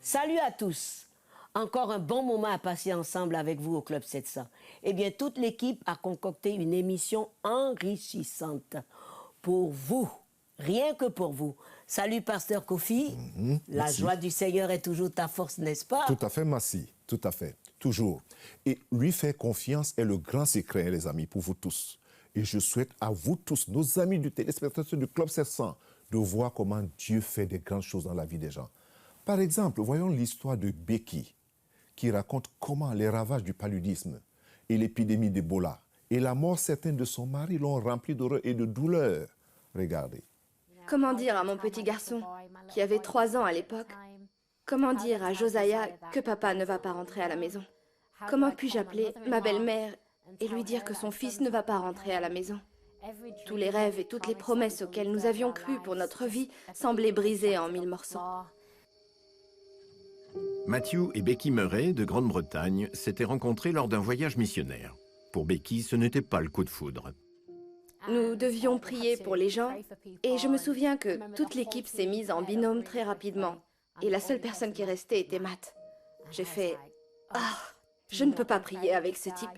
Salut à tous. Encore un bon moment à passer ensemble avec vous au Club 700. Eh bien, toute l'équipe a concocté une émission enrichissante pour vous, rien que pour vous. Salut, Pasteur Kofi. La Merci. joie du Seigneur est toujours ta force, n'est-ce pas? Tout à fait, merci. Tout à fait. Toujours. Et lui faire confiance est le grand secret, les amis, pour vous tous. Et je souhaite à vous tous, nos amis du téléspectateur du Club 700, de voir comment Dieu fait des grandes choses dans la vie des gens. Par exemple, voyons l'histoire de Becky, qui raconte comment les ravages du paludisme et l'épidémie d'Ebola et la mort certaine de son mari l'ont rempli d'horreur et de douleur. Regardez. Comment dire à mon petit garçon, qui avait 3 ans à l'époque, comment dire à Josiah que papa ne va pas rentrer à la maison? Comment puis-je appeler ma belle-mère et lui dire que son fils ne va pas rentrer à la maison? Tous les rêves et toutes les promesses auxquelles nous avions cru pour notre vie semblaient brisés en 1000 morceaux. Matthew et Becky Murray, de Grande-Bretagne, s'étaient rencontrés lors d'un voyage missionnaire. Pour Becky, ce n'était pas le coup de foudre. Nous devions prier pour les gens et je me souviens que toute l'équipe s'est mise en binôme très rapidement et la seule personne qui restait était Matt. J'ai fait « Ah, je ne peux pas prier avec ce type ».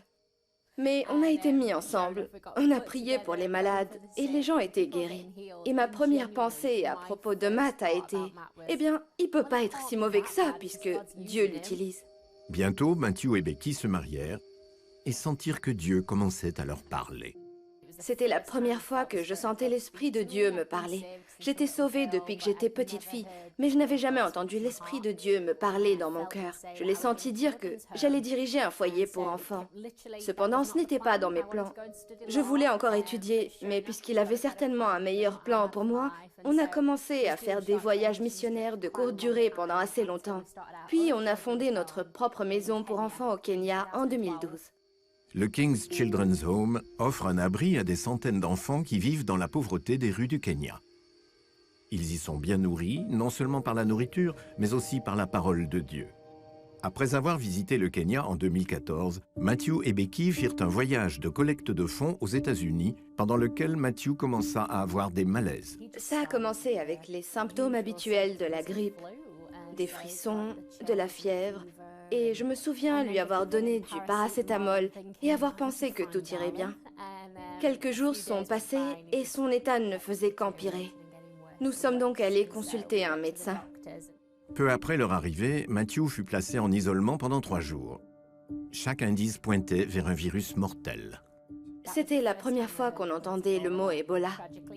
Mais on a été mis ensemble, on a prié pour les malades et les gens étaient guéris. Et ma première pensée à propos de Matt a été « Eh bien, il peut pas être si mauvais que ça puisque Dieu l'utilise ». Bientôt, Matthew et Becky se marièrent et sentirent que Dieu commençait à leur parler. C'était la première fois que je sentais l'Esprit de Dieu me parler. J'étais sauvée depuis que j'étais petite fille, mais je n'avais jamais entendu l'Esprit de Dieu me parler dans mon cœur. Je l'ai senti dire que j'allais diriger un foyer pour enfants. Cependant, ce n'était pas dans mes plans. Je voulais encore étudier, mais puisqu'il avait certainement un meilleur plan pour moi, on a commencé à faire des voyages missionnaires de courte durée pendant assez longtemps. Puis on a fondé notre propre maison pour enfants au Kenya en 2012. Le King's Children's Home offre un abri à des centaines d'enfants qui vivent dans la pauvreté des rues du Kenya. Ils y sont bien nourris, non seulement par la nourriture, mais aussi par la parole de Dieu. Après avoir visité le Kenya en 2014, Matthew et Becky firent un voyage de collecte de fonds aux États-Unis, pendant lequel Matthew commença à avoir des malaises. Ça a commencé avec les symptômes habituels de la grippe, des frissons, de la fièvre, et je me souviens lui avoir donné du paracétamol et avoir pensé que tout irait bien. Quelques jours sont passés et son état ne faisait qu'empirer. Nous sommes donc allés consulter un médecin. Peu après leur arrivée, Matthew fut placé en isolement pendant 3 jours. Chaque indice pointait vers un virus mortel. C'était la première fois qu'on entendait le mot Ebola.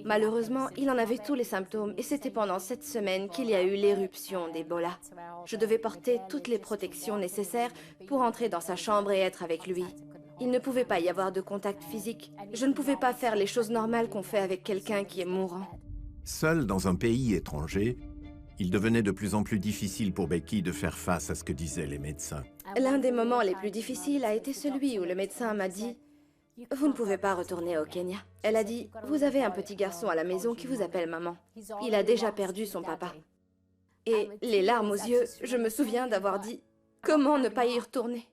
Malheureusement, il en avait tous les symptômes et c'était pendant cette semaine qu'il y a eu l'éruption d'Ebola. Je devais porter toutes les protections nécessaires pour entrer dans sa chambre et être avec lui. Il ne pouvait pas y avoir de contact physique. Je ne pouvais pas faire les choses normales qu'on fait avec quelqu'un qui est mourant. Seul dans un pays étranger, il devenait de plus en plus difficile pour Becky de faire face à ce que disaient les médecins. L'un des moments les plus difficiles a été celui où le médecin m'a dit « Vous ne pouvez pas retourner au Kenya ». Elle a dit « Vous avez un petit garçon à la maison qui vous appelle maman. Il a déjà perdu son papa ». Et les larmes aux yeux, je me souviens d'avoir dit « Comment ne pas y retourner?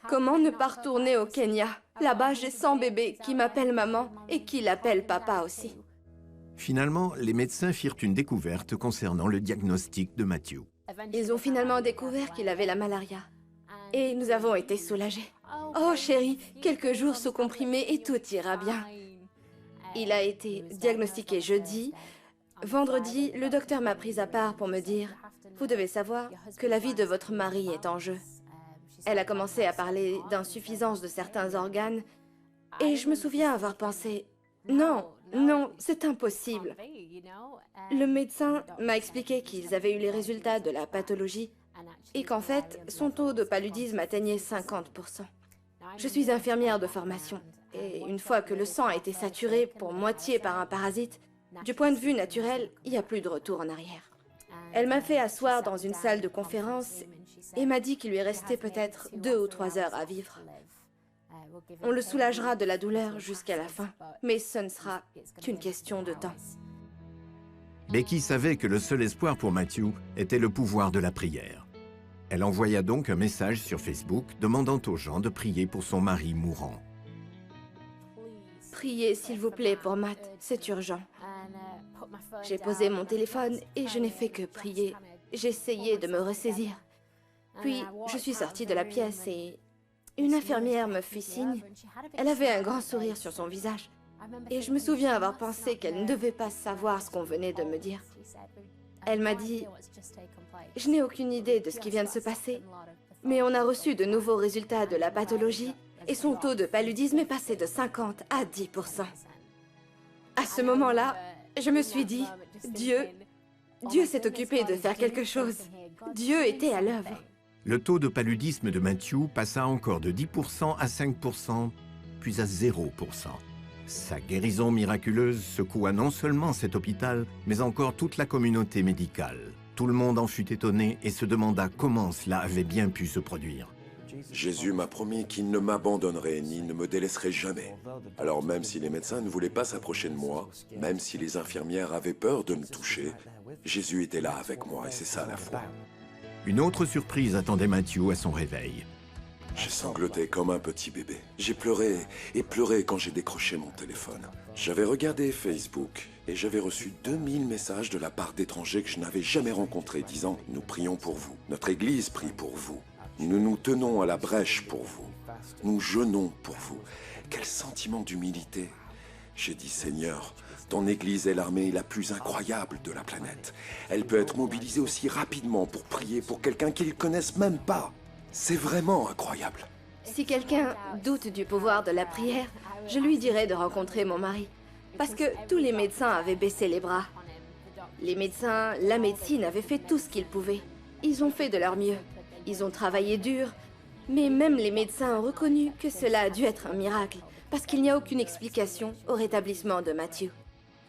Comment ne pas retourner au Kenya? Là-bas, j'ai 100 bébés qui m'appellent maman et qui l'appellent papa aussi. » Finalement, les médecins firent une découverte concernant le diagnostic de Matthew. Ils ont finalement découvert qu'il avait la malaria. Et nous avons été soulagés. Oh chérie, quelques jours sous comprimé et tout ira bien. Il a été diagnostiqué jeudi. Vendredi, le docteur m'a prise à part pour me dire « Vous devez savoir que la vie de votre mari est en jeu. » Elle a commencé à parler d'insuffisance de certains organes et je me souviens avoir pensé « Non, non, c'est impossible. » Le médecin m'a expliqué qu'ils avaient eu les résultats de la pathologie et qu'en fait, son taux de paludisme atteignait 50%. Je suis infirmière de formation et une fois que le sang a été saturé pour moitié par un parasite, du point de vue naturel, il n'y a plus de retour en arrière. Elle m'a fait asseoir dans une salle de conférence et m'a dit qu'il lui restait peut-être 2 ou 3 heures à vivre. On le soulagera de la douleur jusqu'à la fin, mais ce ne sera qu'une question de temps. Becky savait que le seul espoir pour Matthew était le pouvoir de la prière. Elle envoya donc un message sur Facebook demandant aux gens de prier pour son mari mourant. Priez s'il vous plaît pour Matt, c'est urgent. J'ai posé mon téléphone et je n'ai fait que prier. J'essayais de me ressaisir. Puis, je suis sortie de la pièce et une infirmière me fit signe. Elle avait un grand sourire sur son visage. Et je me souviens avoir pensé qu'elle ne devait pas savoir ce qu'on venait de me dire. Elle m'a dit « Je n'ai aucune idée de ce qui vient de se passer, mais on a reçu de nouveaux résultats de la pathologie et son taux de paludisme est passé de 50 à 10%. » À ce moment-là, je me suis dit « Dieu s'est occupé de faire quelque chose. Dieu était à l'œuvre. » Le taux de paludisme de Matthew passa encore de 10% à 5%, puis à 0%. Sa guérison miraculeuse secoua non seulement cet hôpital, mais encore toute la communauté médicale. Tout le monde en fut étonné et se demanda comment cela avait bien pu se produire. Jésus m'a promis qu'il ne m'abandonnerait ni ne me délaisserait jamais. Alors même si les médecins ne voulaient pas s'approcher de moi, même si les infirmières avaient peur de me toucher, Jésus était là avec moi et c'est ça la foi. Une autre surprise attendait Matthew à son réveil. J'ai sangloté comme un petit bébé. J'ai pleuré et pleuré quand j'ai décroché mon téléphone. J'avais regardé Facebook et j'avais reçu 2000 messages de la part d'étrangers que je n'avais jamais rencontrés disant « Nous prions pour vous. Notre Église prie pour vous. Nous nous tenons à la brèche pour vous. Nous jeûnons pour vous. » Quel sentiment d'humilité. J'ai dit « Seigneur, ton Église est l'armée la plus incroyable de la planète. Elle peut être mobilisée aussi rapidement pour prier pour quelqu'un qu'ils ne connaissent même pas. C'est vraiment incroyable. » Si quelqu'un doute du pouvoir de la prière, je lui dirais de rencontrer mon mari. Parce que tous les médecins avaient baissé les bras. Les médecins, la médecine avaient fait tout ce qu'ils pouvaient. Ils ont fait de leur mieux. Ils ont travaillé dur. Mais même les médecins ont reconnu que cela a dû être un miracle. Parce qu'il n'y a aucune explication au rétablissement de Matthew.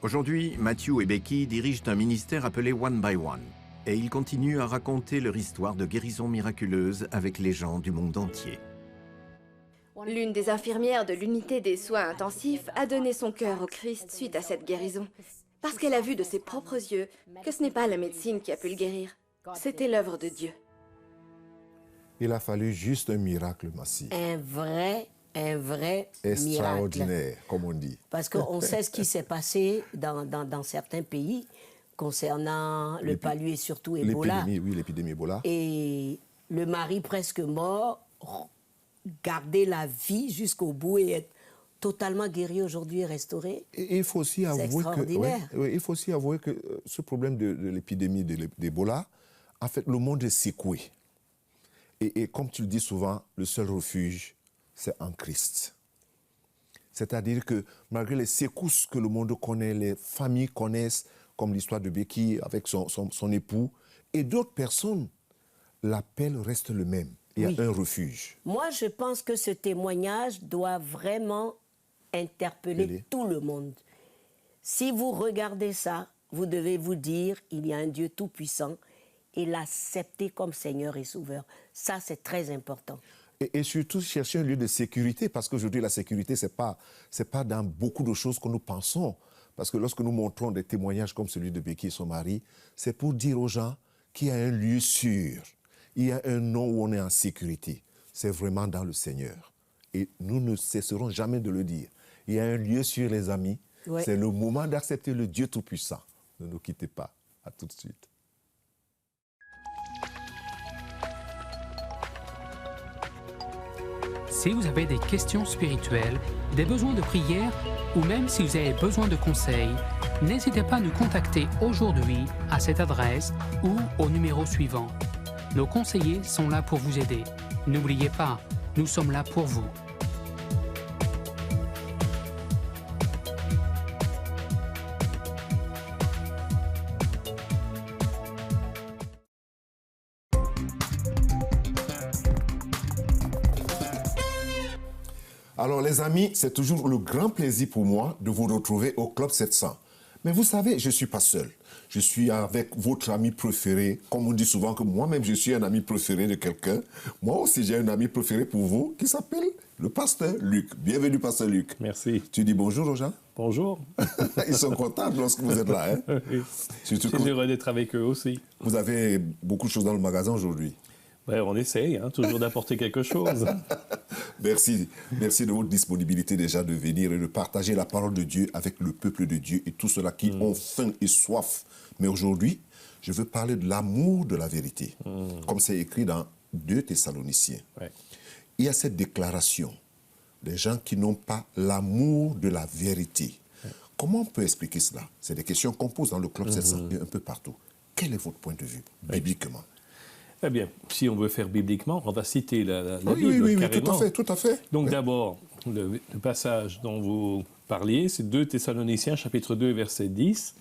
Aujourd'hui, Matthew et Becky dirigent un ministère appelé One by One. Et ils continuent à raconter leur histoire de guérison miraculeuse avec les gens du monde entier. L'une des infirmières de l'unité des soins intensifs a donné son cœur au Christ suite à cette guérison. Parce qu'elle a vu de ses propres yeux que ce n'est pas la médecine qui a pu le guérir. C'était l'œuvre de Dieu. Il a fallu juste un miracle massif. Un vrai Extraordinaire, miracle. comme on dit. Parce qu'on sait ce qui s'est passé dans certains pays concernant le palu et surtout Ebola. L'épidémie Ebola. Et le mari presque mort, garder la vie jusqu'au bout et être totalement guéri aujourd'hui et restauré. Et il faut aussi avouer extraordinaire. il faut aussi avouer que ce problème de l'épidémie d'Ebola, en fait, le monde est secoué. Et comme tu le dis souvent, le seul refuge, c'est en Christ. C'est-à-dire que malgré les secousses que le monde connaît, les familles connaissent, comme l'histoire de Becky avec son époux, et d'autres personnes, l'appel reste le même. Il y a un refuge. Moi, je pense que ce témoignage doit vraiment interpeller tout le monde. Si vous regardez ça, vous devez vous dire, il y a un Dieu tout-puissant et l'accepter comme Seigneur et Sauveur. Ça, c'est très important. Et surtout, chercher un lieu de sécurité, parce qu'aujourd'hui, la sécurité, c'est pas dans beaucoup de choses que nous pensons. Parce que lorsque nous montrons des témoignages comme celui de Becky et son mari, c'est pour dire aux gens qu'il y a un lieu sûr. Il y a un nom où on est en sécurité. C'est vraiment dans le Seigneur. Et nous ne cesserons jamais de le dire. Il y a un lieu sûr, les amis. Ouais. C'est le moment d'accepter le Dieu Tout-Puissant. Ne nous quittez pas. À tout de suite. Si vous avez des questions spirituelles, des besoins de prière ou même si vous avez besoin de conseils, n'hésitez pas à nous contacter aujourd'hui à cette adresse ou au numéro suivant. Nos conseillers sont là pour vous aider. N'oubliez pas, nous sommes là pour vous. Alors les amis, c'est toujours le grand plaisir pour moi de vous retrouver au Club 700. Mais vous savez, je ne suis pas seul. Je suis avec votre ami préféré. Comme on dit souvent que moi-même, je suis un ami préféré de quelqu'un. Moi aussi, j'ai un ami préféré pour vous qui s'appelle le pasteur Luc. Bienvenue, pasteur Luc. Merci. Tu dis bonjour aux gens? Bonjour. Ils sont contents lorsque vous êtes là. Hein? Je suis heureux d'être avec eux aussi. Vous avez beaucoup de choses dans le magasin aujourd'hui. Ouais, on essaye, toujours d'apporter quelque chose. Merci. Merci de votre disponibilité déjà de venir et de partager la parole de Dieu avec le peuple de Dieu et tous ceux-là qui ont faim et soif. Mais aujourd'hui, je veux parler de l'amour de la vérité. Comme c'est écrit dans 2 Thessaloniciens, Ouais. il y a cette déclaration des gens qui n'ont pas l'amour de la vérité. Comment on peut expliquer cela? C'est des questions qu'on pose dans le Club 700 et un peu partout. Quel est votre point de vue, bibliquement? Eh bien, si on veut faire bibliquement, on va citer la Oui, Bible, oui, carrément. tout à fait. Donc Oui. d'abord, le passage dont vous parliez, c'est 2 Thessaloniciens, chapitre 2, verset 10,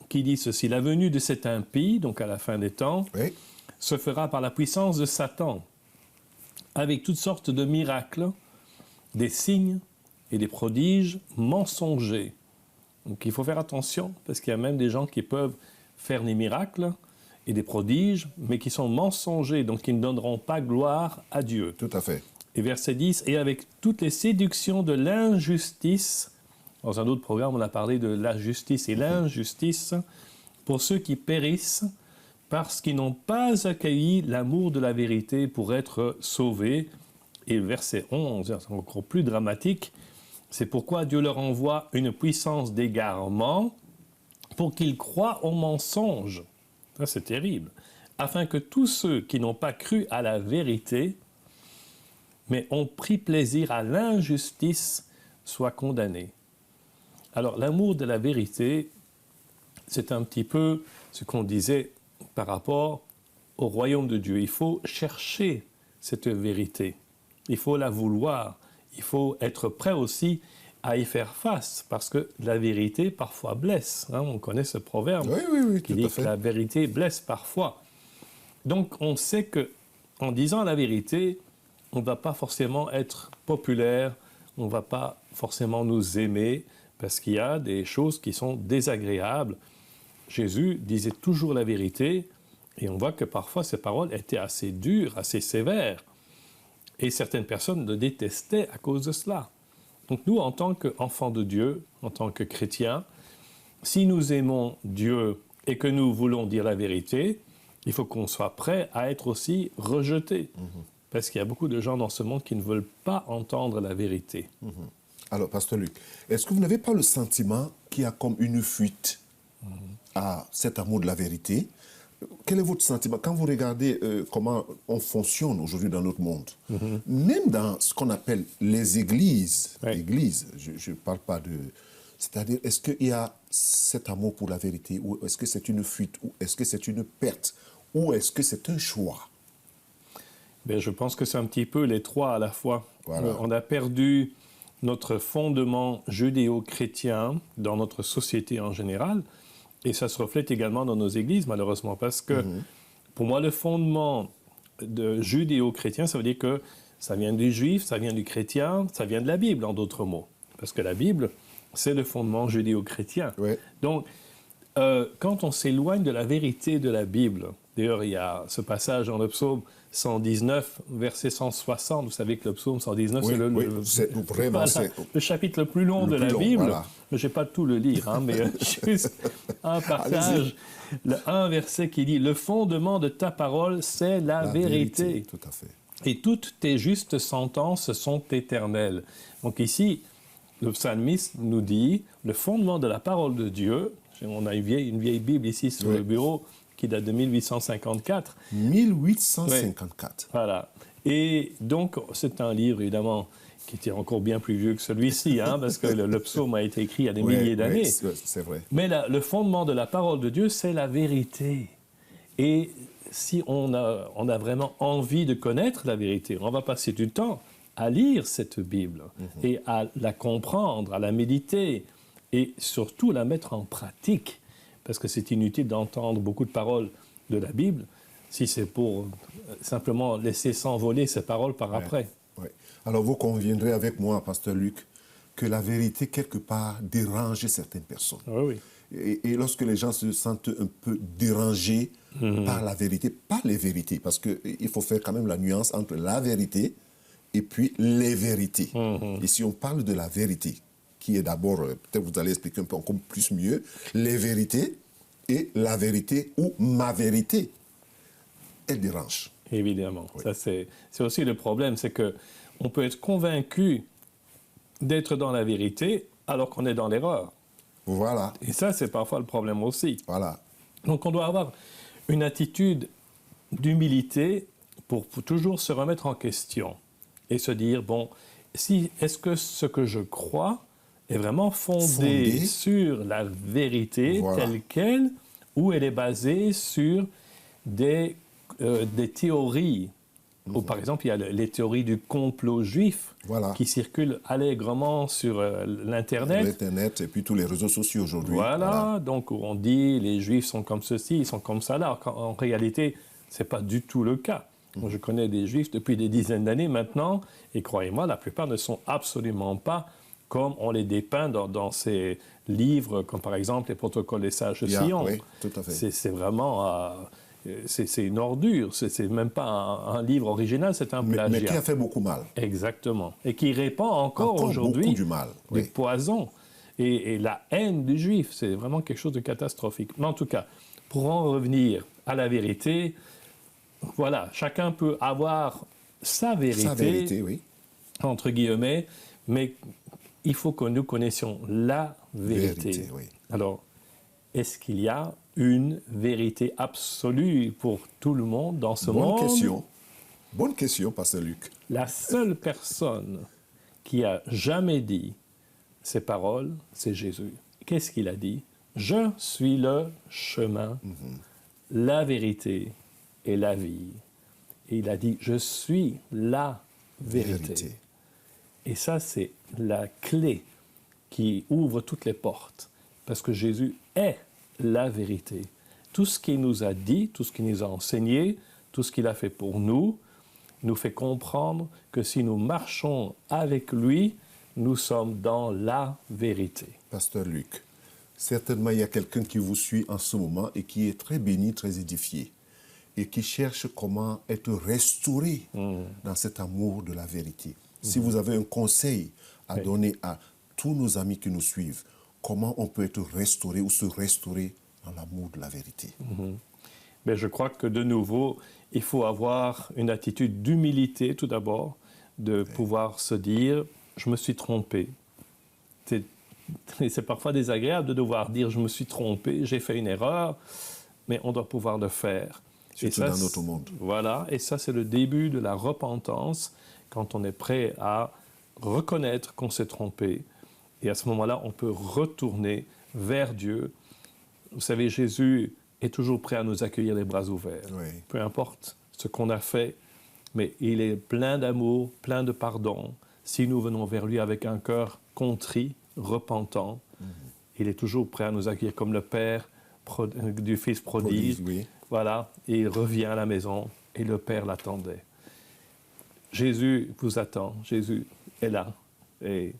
qui dit ceci: « La venue de cet impie, donc à la fin des temps, Oui. se fera par la puissance de Satan, avec toutes sortes de miracles, des signes et des prodiges mensongers. » Donc il faut faire attention, parce qu'il y a même des gens qui peuvent faire des miracles et des prodiges, mais qui sont mensongers, donc qui ne donneront pas gloire à Dieu. Tout à fait. Et verset 10, « Et avec toutes les séductions de l'injustice », dans un autre programme, on a parlé de la justice et l'injustice, pour ceux qui périssent, parce qu'ils n'ont pas accueilli l'amour de la vérité pour être sauvés. Et verset 11, c'est encore plus dramatique, c'est pourquoi Dieu leur envoie une puissance d'égarement pour qu'ils croient au mensonge. Ça, c'est terrible. Afin que tous ceux qui n'ont pas cru à la vérité, mais ont pris plaisir à l'injustice, soient condamnés. Alors, l'amour de la vérité, c'est un petit peu ce qu'on disait par rapport au royaume de Dieu. Il faut chercher cette vérité. Il faut la vouloir. Il faut être prêt aussi à y faire face, parce que la vérité parfois blesse. Hein, on connaît ce proverbe qui dit que la vérité blesse parfois. Donc on sait qu'en disant la vérité, on ne va pas forcément être populaire, on ne va pas forcément nous aimer, parce qu'il y a des choses qui sont désagréables. Jésus disait toujours la vérité, et on voit que parfois ses paroles étaient assez dures, assez sévères. Et certaines personnes le détestaient à cause de cela. Donc nous, en tant qu'enfants de Dieu, en tant que chrétiens, si nous aimons Dieu et que nous voulons dire la vérité, il faut qu'on soit prêt à être aussi rejetés. Parce qu'il y a beaucoup de gens dans ce monde qui ne veulent pas entendre la vérité. Alors, Pasteur Luc, est-ce que vous n'avez pas le sentiment qu'il y a comme une fuite à cet amour de la vérité? Quel est votre sentiment quand vous regardez comment on fonctionne aujourd'hui dans notre monde? Même dans ce qu'on appelle les églises, je ne parle pas de... C'est-à-dire, est-ce qu'il y a cet amour pour la vérité, ou est-ce que c'est une fuite, ou est-ce que c'est une perte, ou est-ce que c'est un choix? Bien, je pense que c'est un petit peu les trois à la fois. Voilà. On a perdu notre fondement judéo-chrétien dans notre société en général, et ça se reflète également dans nos églises, malheureusement, parce que pour moi, le fondement de judéo-chrétien, ça veut dire que ça vient du juif, ça vient du chrétien, ça vient de la Bible, en d'autres mots. Parce que la Bible, c'est le fondement judéo-chrétien. Ouais. Donc, quand on s'éloigne de la vérité de la Bible, d'ailleurs, il y a ce passage dans le psaume 119, verset 160, vous savez que le psaume 119, c'est le chapitre le plus long de la Bible. Voilà. Je ne vais pas tout le lire, hein, mais juste un passage, un verset qui dit « Le fondement de ta parole, c'est la vérité. » Tout à fait. Et toutes tes justes sentences sont éternelles. Donc ici, le psalmiste nous dit « Le fondement de la parole de Dieu », on a une vieille Bible ici sur le bureau, qui date de 1854. 1854. Ouais, voilà. Et donc, c'est un livre, évidemment, qui était encore bien plus vieux que celui-ci, hein, parce que le psaume a été écrit il y a des milliers d'années. C'est vrai. Mais le fondement de la parole de Dieu, c'est la vérité. Et si on a vraiment envie de connaître la vérité, on va passer du temps à lire cette Bible et à la comprendre, à la méditer et surtout la mettre en pratique. Parce que c'est inutile d'entendre beaucoup de paroles de la Bible si c'est pour simplement laisser s'envoler ces paroles par après. Ouais. Alors vous conviendrez avec moi, Pasteur Luc, que la vérité, quelque part, dérange certaines personnes. Oui. Et lorsque les gens se sentent un peu dérangés par la vérité, pas les vérités, parce qu'il faut faire quand même la nuance entre la vérité et puis les vérités. Et si on parle de la vérité, qui est d'abord, peut-être vous allez expliquer un peu encore plus mieux, les vérités et la vérité ou ma vérité, elle dérange. Évidemment. Oui. Ça, c'est aussi le problème, c'est qu'on peut être convaincu d'être dans la vérité alors qu'on est dans l'erreur. Voilà. Et ça, c'est parfois le problème aussi. Voilà. Donc on doit avoir une attitude d'humilité pour toujours se remettre en question et se dire, bon, est-ce que ce que je crois est vraiment fondé sur la vérité telle qu'elle, ou elle est basée sur des théories. Ou par exemple, il y a les théories du complot juif qui circulent allègrement sur l'Internet. L'Internet et puis tous les réseaux sociaux aujourd'hui. Voilà, donc on dit les Juifs sont comme ceci, ils sont comme ça là. En réalité, ce n'est pas du tout le cas. Moi, je connais des Juifs depuis des dizaines d'années maintenant, et croyez-moi, la plupart ne sont absolument pas comme on les dépeint dans ces livres, comme par exemple les protocoles des sages de Sion. Oui, tout à fait. C'est vraiment... c'est une ordure, c'est même pas un livre original, c'est un plagiat. Mais qui a fait beaucoup mal. Exactement. Et qui répand encore aujourd'hui beaucoup du mal. Du poison. Et la haine du juif, c'est vraiment quelque chose de catastrophique. Mais en tout cas, pour en revenir à la vérité, voilà, chacun peut avoir sa vérité oui. Entre guillemets, mais il faut que nous connaissions la vérité. Oui. Alors, est-ce qu'il y a une vérité absolue pour tout le monde dans ce monde? Bonne question, Pasteur Luc. La seule personne qui a jamais dit ces paroles, c'est Jésus. Qu'est-ce qu'il a dit? Je suis le chemin, la vérité et la vie. Et il a dit, je suis la vérité. Et ça, c'est la clé qui ouvre toutes les portes. Parce que Jésus est la vérité. Tout ce qu'il nous a dit, tout ce qu'il nous a enseigné, tout ce qu'il a fait pour nous fait comprendre que si nous marchons avec lui, nous sommes dans la vérité. Pasteur Luc, certainement il y a quelqu'un qui vous suit en ce moment et qui est très béni, très édifié, et qui cherche comment être restauré dans cet amour de la vérité. Si vous avez un conseil à donner à tous nos amis qui nous suivent, comment on peut être restauré ou se restaurer dans l'amour de la vérité? Mais je crois que de nouveau, il faut avoir une attitude d'humilité tout d'abord, de pouvoir se dire, je me suis trompé. C'est parfois désagréable de devoir dire, je me suis trompé, j'ai fait une erreur, mais on doit pouvoir le faire. Surtout dans notre monde. Voilà, et ça c'est le début de la repentance, quand on est prêt à reconnaître qu'on s'est trompé. Et à ce moment-là, on peut retourner vers Dieu. Vous savez, Jésus est toujours prêt à nous accueillir les bras ouverts. Oui. Peu importe ce qu'on a fait, mais il est plein d'amour, plein de pardon. Si nous venons vers lui avec un cœur contrit, repentant, il est toujours prêt à nous accueillir comme le Père du Fils prodigue. Oui. Voilà, et il revient à la maison et le Père l'attendait. Jésus vous attend, Jésus est là et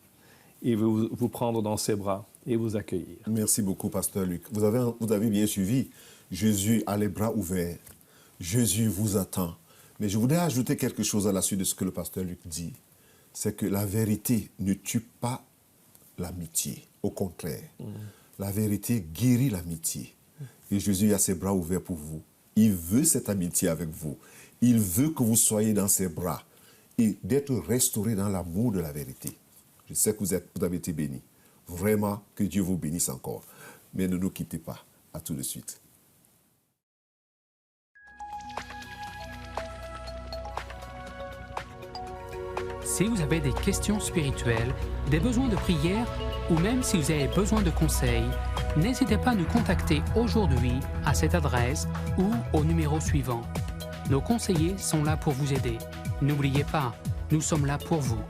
il veut vous prendre dans ses bras et vous accueillir. Merci beaucoup, Pasteur Luc. Vous avez bien suivi. Jésus a les bras ouverts. Jésus vous attend. Mais je voudrais ajouter quelque chose à la suite de ce que le Pasteur Luc dit. C'est que la vérité ne tue pas l'amitié. Au contraire, la vérité guérit l'amitié. Et Jésus a ses bras ouverts pour vous. Il veut cette amitié avec vous. Il veut que vous soyez dans ses bras et d'être restauré dans l'amour de la vérité. Je sais que vous avez été bénis. Vraiment, que Dieu vous bénisse encore. Mais ne nous quittez pas. À tout de suite. Si vous avez des questions spirituelles, des besoins de prière ou même si vous avez besoin de conseils, n'hésitez pas à nous contacter aujourd'hui à cette adresse ou au numéro suivant. Nos conseillers sont là pour vous aider. N'oubliez pas, nous sommes là pour vous.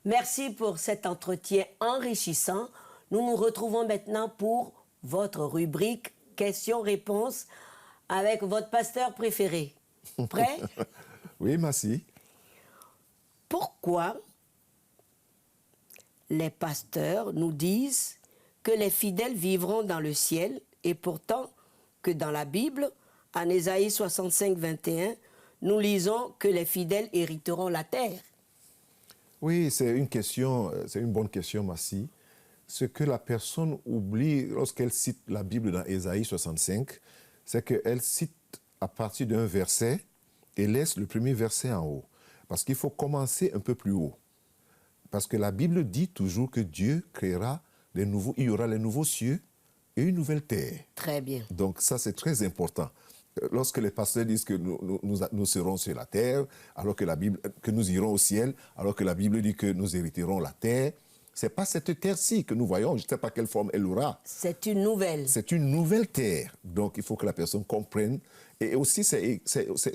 Merci pour cet entretien enrichissant. Nous nous retrouvons maintenant pour votre rubrique questions-réponses avec votre pasteur préféré. Prêt? Oui, merci. Pourquoi les pasteurs nous disent que les fidèles vivront dans le ciel et pourtant que dans la Bible, en Ésaïe 65, 21, nous lisons que les fidèles hériteront la terre? Oui, c'est une bonne question, Massi. Ce que la personne oublie lorsqu'elle cite la Bible dans Ésaïe 65, c'est qu'elle cite à partir d'un verset et laisse le premier verset en haut. Parce qu'il faut commencer un peu plus haut. Parce que la Bible dit toujours que Dieu créera il y aura les nouveaux cieux et une nouvelle terre. Très bien. Donc ça, c'est très important. Lorsque les pasteurs disent que nous serons sur la terre, alors que la Bible, que nous irons au ciel, alors que la Bible dit que nous hériterons la terre, c'est pas cette terre-ci que nous voyons, je ne sais pas quelle forme elle aura. C'est une nouvelle. C'est une nouvelle terre. Donc il faut que la personne comprenne. Et aussi, c'est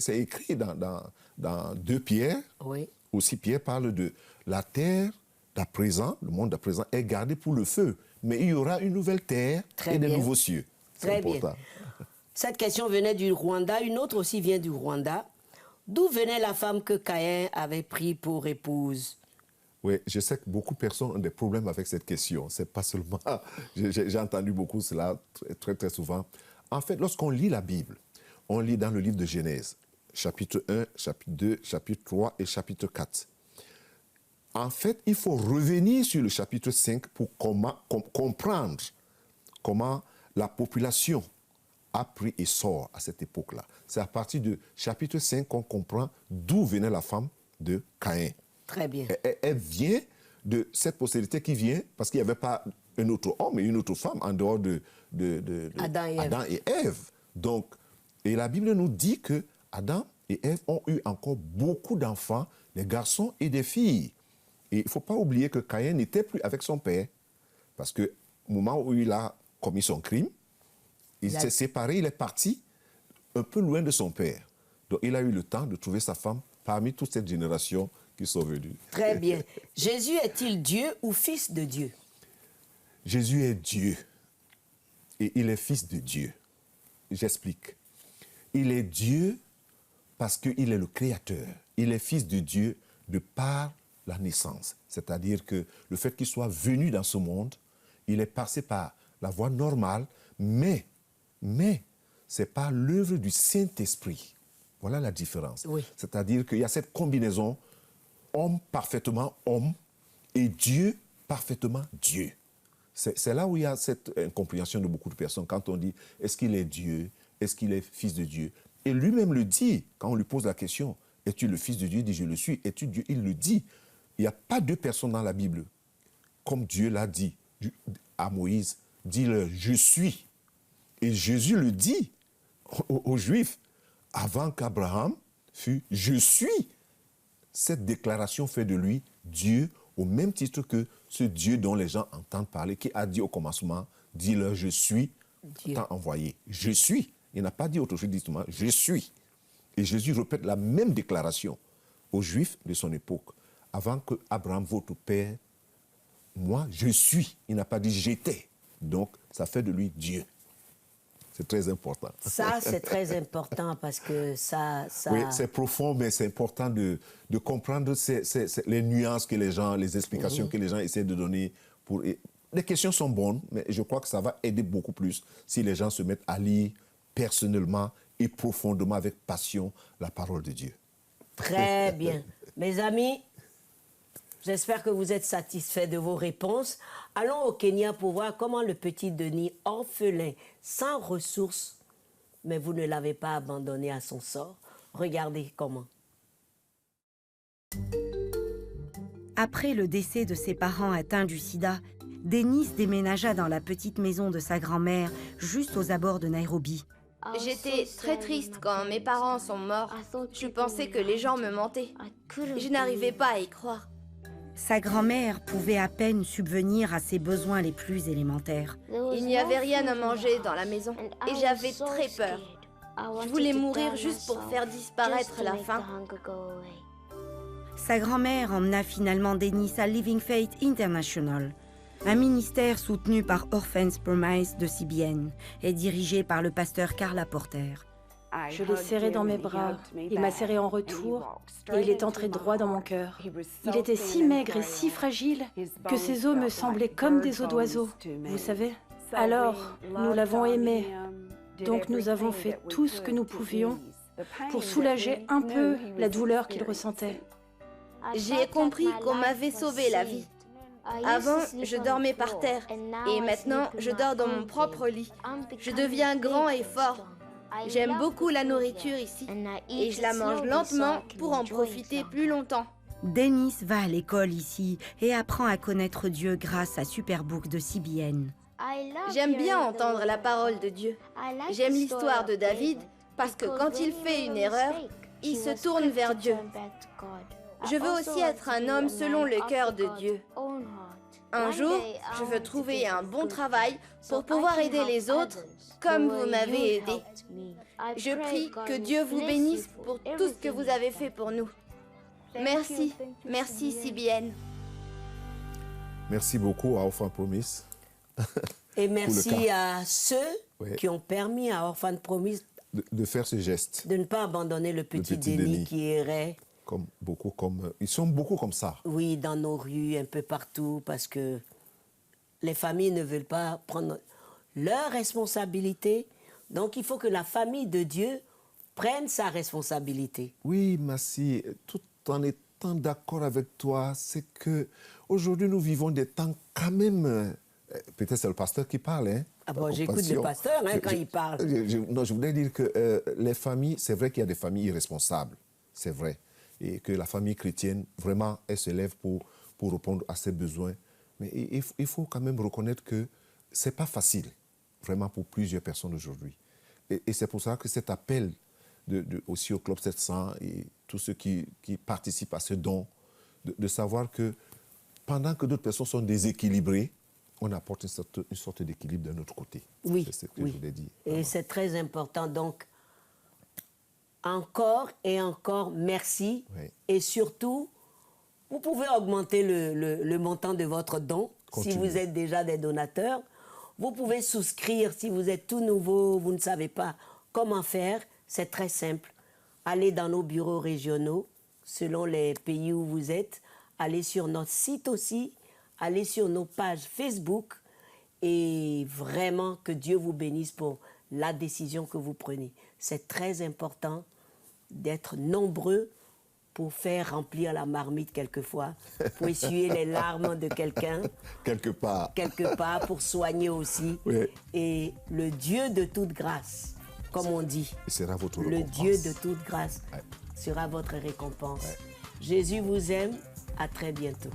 écrit dans 2 Pierre. Oui. Aussi, Pierre parle de la terre d'à présent, le monde d'à présent est gardé pour le feu. Mais il y aura une nouvelle terre Très et bien. des nouveaux cieux. C'est important. Cette question venait du Rwanda, une autre aussi vient du Rwanda. D'où venait la femme que Caïn avait pris pour épouse? Oui, je sais que beaucoup de personnes ont des problèmes avec cette question. C'est pas seulement... J'ai entendu beaucoup cela très, très souvent. En fait, lorsqu'on lit la Bible, on lit dans le livre de Genèse, chapitre 1, chapitre 2, chapitre 3 et chapitre 4. En fait, il faut revenir sur le chapitre 5 pour comprendre comment la population a pris essor à cette époque-là. C'est à partir du chapitre 5 qu'on comprend d'où venait la femme de Caïn. Très bien. Elle vient de cette postérité qui vient parce qu'il n'y avait pas un autre homme et une autre femme en dehors de Adam et Ève. Donc, et la Bible nous dit que Adam et Ève ont eu encore beaucoup d'enfants, des garçons et des filles. Et il ne faut pas oublier que Caïn n'était plus avec son père parce qu'au moment où il a commis son crime, il s'est séparé, il est parti un peu loin de son père. Donc il a eu le temps de trouver sa femme parmi toute cette génération qui sont venues. Très bien. Jésus est-il Dieu ou fils de Dieu? Jésus est Dieu et il est fils de Dieu. J'explique. Il est Dieu parce qu'il est le Créateur. Il est fils de Dieu de par la naissance. C'est-à-dire que le fait qu'il soit venu dans ce monde, il est passé par la voie normale, mais c'est pas l'œuvre du Saint-Esprit. Voilà la différence. Oui. C'est-à-dire qu'il y a cette combinaison homme parfaitement homme et Dieu parfaitement Dieu. C'est là où il y a cette incompréhension de beaucoup de personnes quand on dit est-ce qu'il est Dieu, est-ce qu'il est fils de Dieu. Et lui-même le dit quand on lui pose la question es-tu le fils de Dieu? Il dit je le suis. Es-tu Dieu? Il le dit. Il n'y a pas deux personnes dans la Bible comme Dieu l'a dit à Moïse. Dis-leur je suis. Et Jésus le dit aux Juifs avant qu'Abraham fût je suis. Cette déclaration fait de lui Dieu au même titre que ce Dieu dont les gens entendent parler, qui a dit au commencement, dis-leur je suis, t'as envoyé. Je suis. Il n'a pas dit autre chose, justement, je suis. Et Jésus répète la même déclaration aux Juifs de son époque. Avant que Abraham, votre père, moi, je suis. Il n'a pas dit j'étais. Donc, ça fait de lui Dieu. C'est très important. Ça, c'est très important parce que ça... Oui, c'est profond, mais c'est important de comprendre les nuances que les gens, les explications que les gens essaient de donner. Les questions sont bonnes, mais je crois que ça va aider beaucoup plus si les gens se mettent à lire personnellement et profondément, avec passion, la parole de Dieu. Très bien. Mes amis, j'espère que vous êtes satisfaits de vos réponses. Allons au Kenya pour voir comment le petit Denis, orphelin, sans ressources, mais vous ne l'avez pas abandonné à son sort. Regardez comment. Après le décès de ses parents atteints du sida, Denis déménagea dans la petite maison de sa grand-mère, juste aux abords de Nairobi. J'étais très triste quand mes parents sont morts. Je pensais que les gens me mentaient. Je n'arrivais pas à y croire. Sa grand-mère pouvait à peine subvenir à ses besoins les plus élémentaires. Il n'y avait rien à manger dans la maison et j'avais très peur. Je voulais mourir juste pour faire disparaître la faim. Sa grand-mère emmena finalement Denis à Living Faith International, un ministère soutenu par Orphans Promise de CBN et dirigé par le pasteur Carla Porter. Je l'ai serré dans mes bras. Il m'a serré en retour et il est entré droit dans mon cœur. Il était si maigre et si fragile que ses os me semblaient comme des os d'oiseau, vous savez. Alors, nous l'avons aimé. Donc nous avons fait tout ce que nous pouvions pour soulager un peu la douleur qu'il ressentait. J'ai compris qu'on m'avait sauvé la vie. Avant, je dormais par terre et maintenant, je dors dans mon propre lit. Je deviens grand et fort. J'aime beaucoup la nourriture ici et je la mange lentement pour en profiter plus longtemps. Dennis va à l'école ici et apprend à connaître Dieu grâce à Superbook de CBN. J'aime bien entendre la parole de Dieu. J'aime l'histoire de David parce que quand il fait une erreur, il se tourne vers Dieu. Je veux aussi être un homme selon le cœur de Dieu. Un jour, je veux trouver un bon travail pour pouvoir aider les autres comme vous m'avez aidé. Je prie que Dieu vous bénisse pour tout ce que vous avez fait pour nous. Merci, merci CBN. Merci beaucoup à Orphan Promise. Et merci à ceux qui ont permis à Orphan Promise de faire ce geste. De ne pas abandonner le petit Denis qui errait. Ils sont beaucoup comme ça. Oui, dans nos rues, un peu partout, parce que les familles ne veulent pas prendre leurs responsabilités. Donc, il faut que la famille de Dieu prenne sa responsabilité. Oui, Massi, tout en étant d'accord avec toi, c'est que aujourd'hui nous vivons des temps quand même. Peut-être c'est le pasteur qui parle, hein. Ah bon, j'écoute le pasteur quand il parle. Non, je voulais dire que les familles, c'est vrai qu'il y a des familles irresponsables, c'est vrai. Et que la famille chrétienne, vraiment, elle se lève pour répondre à ses besoins. Mais il faut quand même reconnaître que ce n'est pas facile, vraiment, pour plusieurs personnes aujourd'hui. Et c'est pour ça que cet appel aussi au Club 700 et tous ceux qui participent à ce don, de savoir que pendant que d'autres personnes sont déséquilibrées, on apporte une sorte d'équilibre de notre côté. Oui, c'est ce que je voulais dire. Et c'est très important. Donc, encore et encore merci. Oui. Et surtout, vous pouvez augmenter le montant de votre don. Si vous êtes déjà des donateurs. Vous pouvez souscrire si vous êtes tout nouveau, vous ne savez pas comment faire. C'est très simple. Allez dans nos bureaux régionaux, selon les pays où vous êtes. Allez sur notre site aussi. Allez sur nos pages Facebook. Et vraiment, que Dieu vous bénisse pour la décision que vous prenez. C'est très important d'être nombreux pour faire remplir la marmite quelquefois, pour essuyer les larmes de quelqu'un. Quelque part, pour soigner aussi. Oui. Et le Dieu de toute grâce, comme on dit. Sera votre récompense. Le Dieu de toute grâce sera votre récompense. Jésus vous aime. À très bientôt.